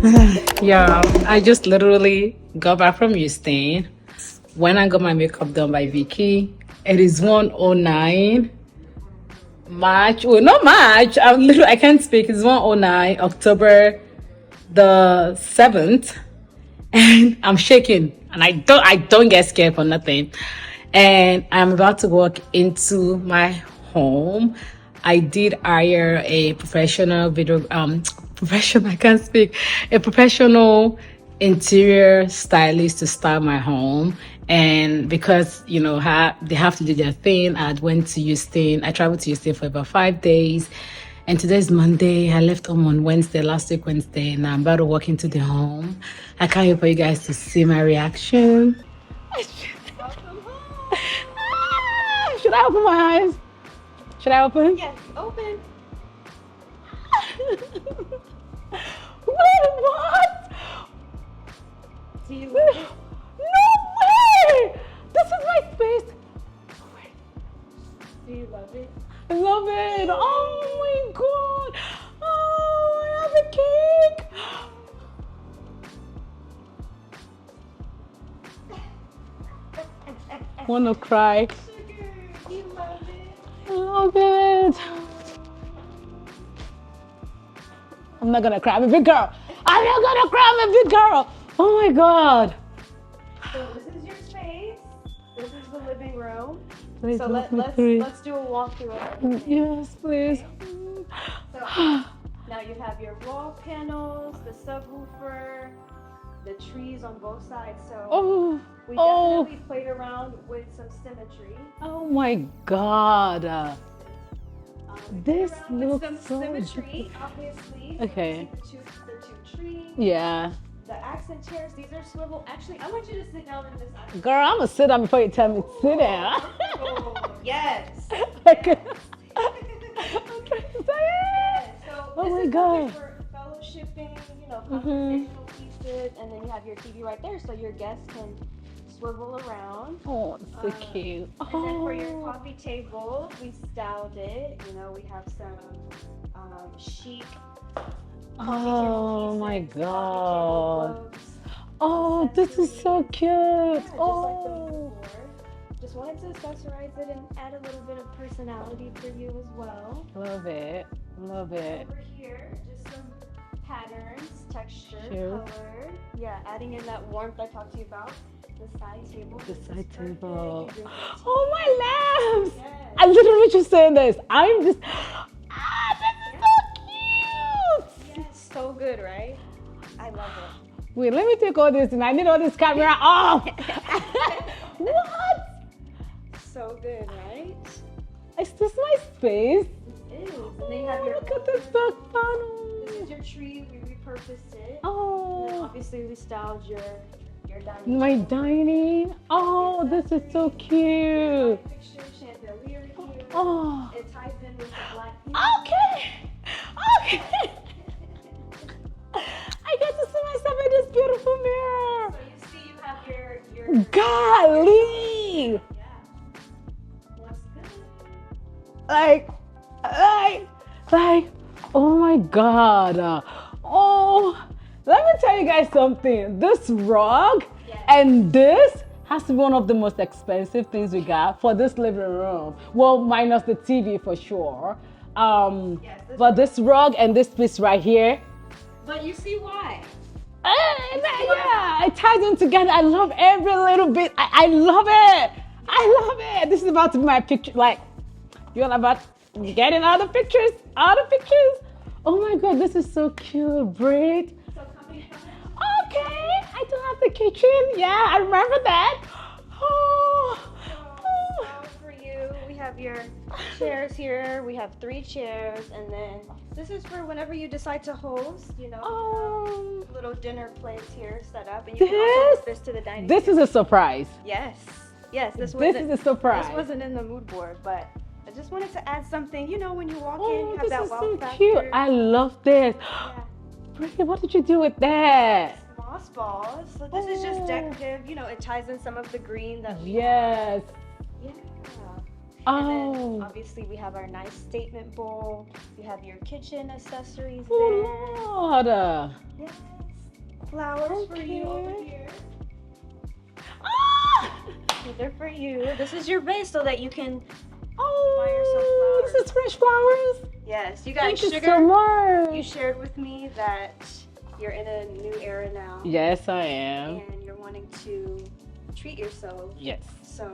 Yeah, I just literally got back from Houston. When I got my makeup done by Vicky, it is 109 March. Well, not March. I can't speak. It's 109 October the 7th, and I'm shaking, and I don't get scared for nothing. And I'm about to walk into my home. I did hire a professional professional, I can't speak, a professional interior stylist to style my home. And because they have to do their thing, I traveled to Houston for about 5 days. And today's Monday. I left home on Wednesday, last week Wednesday, and I'm about to walk into the home. I can't wait for you guys to see my reaction. Welcome home. Should I open my eyes? Should I open? Yes, open. Wait, what? Do you love it? No way! This is my space. Do you love it? I love it. Oh my god. Oh, I have a cake. Wanna cry? Sugar, do you love it? I love it. I'm not gonna cry. I'm a big girl. I'm not gonna cry. I'm a big girl. Oh my god. So this is your space. This is the living room. Please So let me through. let's do a walkthrough of everything. Yes, please. So now you have your wall panels, the subwoofer, the trees on both sides. So Oh, we oh, definitely played around with some symmetry. oh my god. We played This around with looks some so symmetry, obviously. So Okay. you see the two trees, Yeah. the accent chairs. These are swivel. Actually, I want you to sit down in this accent. Girl, I'm gonna sit down before you tell me to sit down. Oh, yes. Okay. Yes. I'm trying to say it. So Oh this my is God. perfect for fellowshipping, conversational pieces, and then you have your TV right there, so your guests can swivel around. Oh, it's so cute. And then for your Oh. coffee table, we styled it. We have some chic coffee Oh table my pieces, god. coffee table globes, Oh, this is so accessories. cute. Yeah, just like the Oh. mood board. Just wanted to accessorize it and add a little bit of personality for you as well. Love it. Love it. Over here, just some patterns, texture, Sure. color. Yeah, adding in that warmth I talked to you about. The side table. The this is side perfect. table. You drink your tea. Oh my lamps. Yes. I literally just saying this. I'm just this is so cute. Yes, so good, right? I love it. Wait, let me take all this and I need all this camera off. What? So good, right? Is this my space? It is. And then you have your Look at this back panel. This is your tree. We repurposed it. And then Oh, obviously we styled your dining my table. dining. Oh, this is so cute. Fixture, chandelier here. Oh, It ties in with the black. okay. Okay. I get to see myself in this beautiful mirror. So you see, you have your Golly. yeah. Looks good. Like, oh my God. Oh, let me tell you guys something. This rug Yes. and this has to be one of the most expensive things we got for this living room. Well, minus the TV for sure. Yes, But this rug and this piece right here, But you see why? yeah, it ties in together. I love every little bit. I love it. I love it. This is about to be my picture. Like, you're about getting all the pictures. All the pictures. Oh my God, this is so cute. Braid. So coming from Okay, I do have the kitchen. Yeah, I remember that. Oh. so for you, we have your chairs here. We have 3 chairs, and then this is for whenever you decide to host. Oh. Little dinner plates here set up, and you can also move This? this to the dining. This is a surprise. Yes, yes. This This is a surprise. This wasn't in the mood board, but I just wanted to add something. When you walk in, Oh, you have this that is wow so factor. cute. I love this. Yeah. Brittany, what did you do with that? Moss balls. So this is just Oh. decorative. It ties in some of the green that we Yes. Yeah. And then Oh. obviously we have our nice statement bowl. You have your kitchen accessories Oh, there. Lord. Yes. flowers for you over here. Ah! These are for you. This is your vase so that you can Oh, buy yourself flowers. this is fresh flowers. Yes, you guys. Thank you Sugar, so much. you shared with me that you're in a new era now. Yes, I am. And you're wanting to treat yourself. Yes. So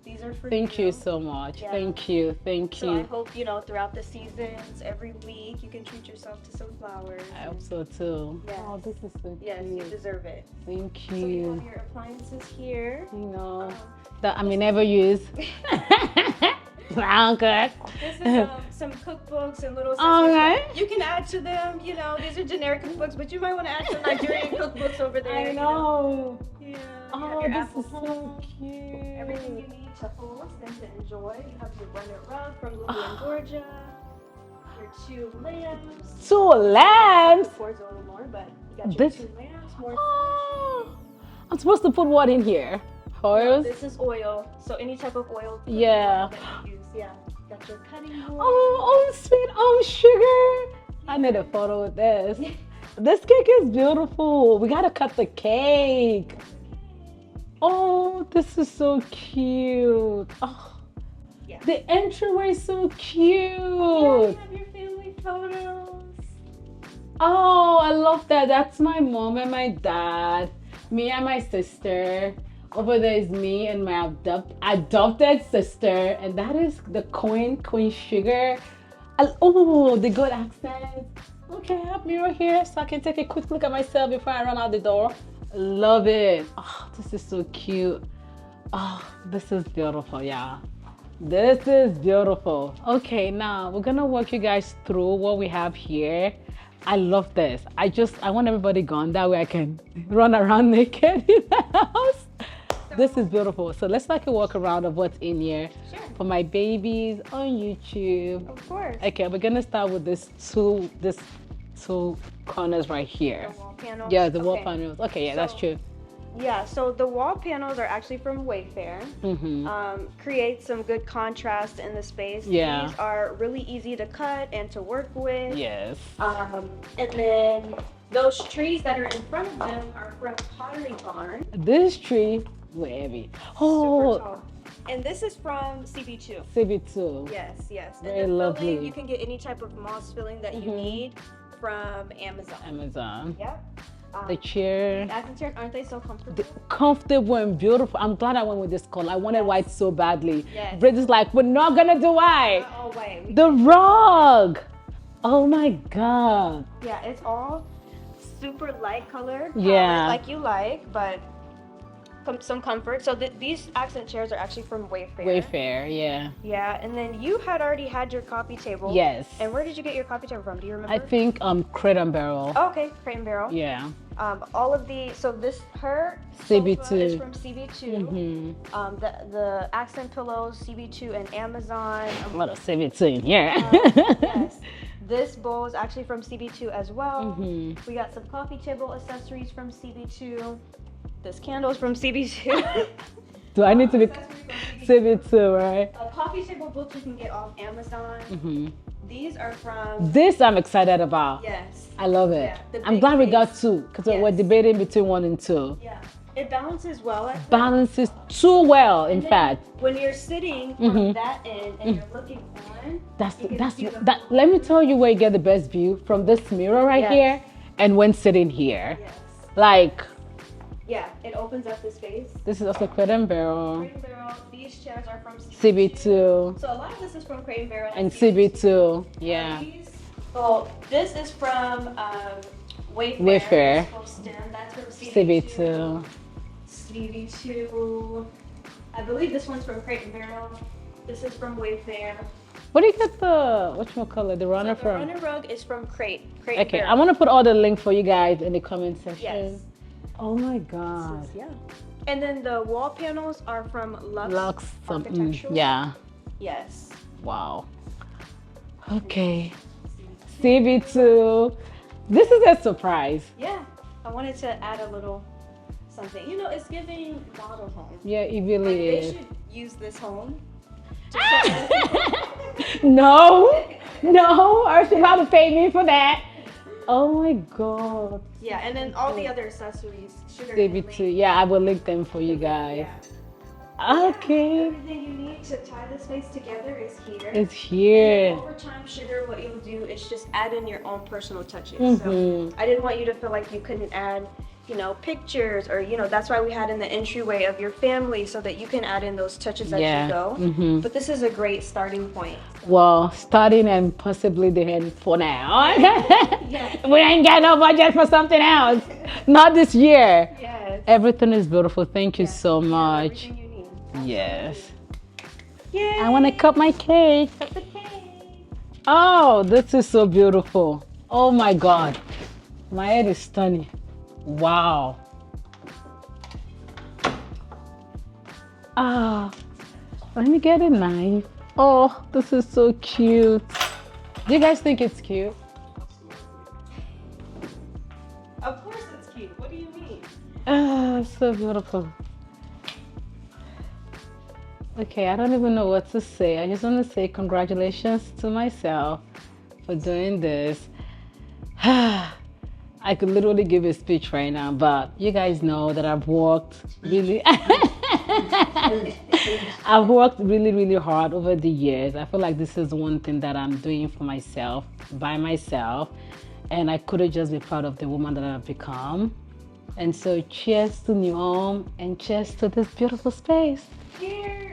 these are for Thank you so much. Yeah. Thank you. Thank So I you. hope, throughout the seasons, every week, you can treat yourself to some flowers. I hope so too. Yes. Oh, this is so Yes, you cute. deserve it. Thank So you you. have your appliances here. You know, Um, that I may never use. Sound good. This is some cookbooks and little All accessories. right. You can add to them. These are generic cookbooks, but you might want to add some Nigerian cookbooks over there. I know. Yeah. You Oh, have your this apple is so home, cute. everything you need to host and to enjoy. You have your runner rug from Lily and Georgia. Your 2 lamps. 2 lamps. Of course, a little more, but you got your This- 2 lamps. More. Oh, I'm supposed to put what in here? No, Oils? this is oil. So any type of oil. Yeah. That you use. Yeah. Got your cutting board. Oh, sweet, sugar. I need a photo of this. This cake is beautiful. We gotta cut the cake. Oh, this is so cute. Oh, Yeah. the entryway is so Yeah, cute. you have your family photos. Oh, I love that. That's my mom and my dad. Me and my sister. Over there is me and my adopted sister. And that is the Queen Sugar. Oh, the good accent. Okay, I have mirror here so I can take a quick look at myself before I run out the door. Love it. Oh, this is so cute. Oh, this is beautiful, yeah. This is beautiful. Okay, now we're gonna walk you guys through what we have here. I love this. I want everybody gone. That way I can run around naked in the house. This is beautiful. So let's take a walk around of what's in here. Sure. For my babies on YouTube. Of course. Okay, we're gonna start with this two corners right here. The wall panels. Yeah, the wall Okay. panels. Okay, yeah, that's So- true. Yeah, so the wall panels are actually from Wayfair. Mm-hmm. Create some good contrast in the space. Yeah. These are really easy to cut and to work with. Yes. And then those trees that are in front of them are from Pottery Barn. This tree, heavy. Super Oh, tall. And this is from CB2. CB2. Yes, yes. Very and the lovely. filling, you can get any type of moss filling that you Mhm. need from Amazon. Amazon. Yep. The chair. Accent chairs, aren't they so comfortable? Comfortable and beautiful. I'm glad I went with this color. I wanted Yes. white so badly. Yes. Bridget's like, we're not gonna do white. Oh, wait. The rug. Oh my god. Yeah, it's all super light colored. Yeah. Like you like, but some comfort. So these accent chairs are actually from Wayfair. Wayfair, yeah. Yeah, and then you had already had your coffee table. Yes. And where did you get your coffee table from? Do you remember? I think Crate and Barrel. Oh, okay, Crate and Barrel. Yeah. All of the her CB2. sofa is from CB2. Mm-hmm. The accent pillows CB2 and Amazon. A lot of CB2 in here. Yes. This bowl is actually from CB2 as well. Mhm. We got some coffee table accessories from CB2. This candle is from CB2. Do I need to be Accessory from CB2, right? coffee table books you can get off Amazon. Mm-hmm. These are from This I'm excited about. yes. I love it. Yeah, the I'm big glad we base. got 2 because we're Yes. debating between 1 and 2. Yeah. It balances well. Balances too well, in And then fact. when you're sitting from Mhm. that end and you're looking on, you can see the That. Let me tell you where you get the best view from this mirror right Yes. here, and when sitting here. Yes. Like Yeah, it opens up the space. this is also Crate and Barrel, Crate and Barrel. These chairs are from CB2, So a lot of this is from Crate and Barrel and CB2. Yeah. Well, this is from Wayfair. Wayfair. This full stem. That's from CB2. CB2. I believe this one's from Crate and Barrel. This is from Wayfair. Where do you get the whatchamacallit, the runner The from? runner rug is from Crate and Okay, Barrel. I'm gonna put all the link for you guys in the comment section. Yes. Oh my god. Yeah. And then the wall panels are from Lux Architectural. yeah. Yes. Wow. Okay. CB2. This is a surprise. Yeah. I wanted to add a little something. It's giving model home. Yeah, it Like, really they is. should use this home. Just so other people- No, no, Earth's about to pay me for that. Oh my God. Yeah, and then all the other accessories. Save it too. Yeah, I will link them for you guys. Okay. Everything you need to tie this vase together is here. It's And here. then over time, sugar, what you'll do is just add in your own personal touches. Mhm. So I didn't want you to feel like you couldn't add, pictures or, that's why we had in the entryway of your family so that you can add in those touches as Yeah. you go. Mhm. But this is a great starting point. Well, starting and possibly the end for now. Yeah. We ain't got no budget for something else. Not this year. Yes. Everything is beautiful. Thank you so You have much. everything you need. Yes. Yay. I want to cut my cake. Cut the cake. Oh, this is so beautiful. Oh my God. My head is stunning. Wow. Ah, let me get a knife. Oh, this is so cute. Do you guys think it's cute? Of course it's cute. What do you mean? Ah, so beautiful. Okay, I don't even know what to say. I just want to say congratulations to myself for doing this. I could literally give a speech right now, but you guys know that I've worked really I've worked really, really hard over the years. I feel like this is one thing that I'm doing for myself, by myself, and I couldn't just be proud of the woman that I've become. And so cheers to new home and cheers to this beautiful space. Cheers.